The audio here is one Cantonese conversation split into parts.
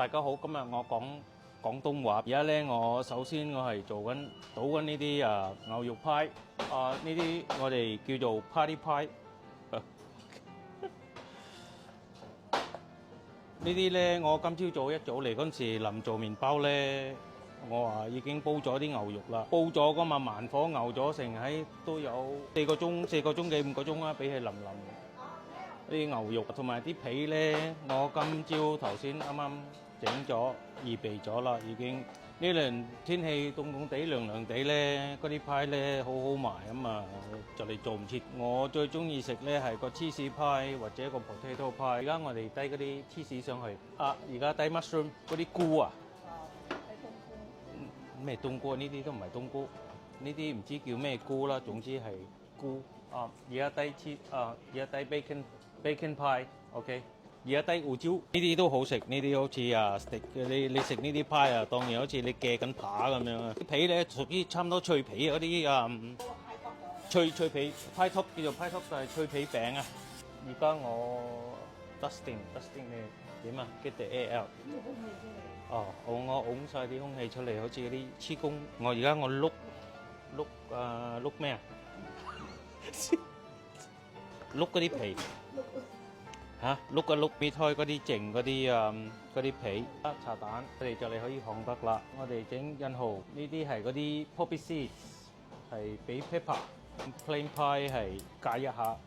大家好，今日我講廣東話。而家咧，首先我係倒緊呢啲牛肉派，呢啲我哋叫做 party pie。呢啲咧，我今朝早一早嚟嗰陣時，臨做麵包咧，我話已經煲咗啲牛肉啦，煲咗㗎嘛，慢火牛咗成都有4個鐘幾5個鐘啦，俾佢腍啲牛肉同埋啲皮咧，我今朝頭先啱啱整咗預備咗啦，已經呢輪天氣凍凍地涼涼地咧，嗰啲派咧好好賣咁啊，就嚟做唔切。我最中意食咧係個芝士派或者個 potato 派。而家我哋低嗰啲芝士上去而家低 mushroom 嗰啲菇啊，咩冬菇？呢啲都唔係冬菇，呢啲唔知叫咩菇啦，總之係菇而家低而家低 bacon pie，OK。而家低胡椒，呢啲都好食，呢啲好似你食呢啲派當然好似你鋸緊扒咁樣啊！啲皮咧屬於差唔多脆皮嗰啲脆皮派 top 叫做派 top，就係脆皮餅啊！而家我 dusting 你點啊？Get the air out。我拱晒啲空氣出嚟，好似嗰啲黐工。而家我碌咩啊？碌嗰啲皮。碌一碌搣開嗰啲剩嗰啲皮，茶蛋，我哋就嚟可以烘得啦。我哋整印號，呢啲係嗰啲 poppy seeds， 係俾 pepper。plain pie 係戒一下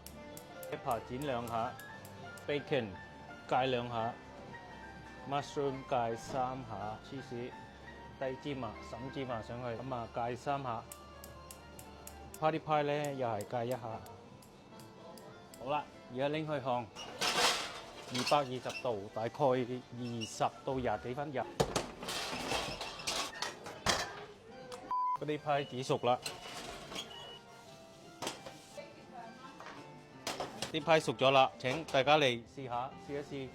，pepper 剪2下 ，bacon 戒2下 ，mushroom 戒3下，芝士低芝麻撒芝麻上去，咁戒3下。party pie 咧又係戒1下。好啦，而家拎去烘。220度，大概20到20幾分鐘。嗰啲派幾熟啦，啲派熟咗啦，請大家嚟試一試。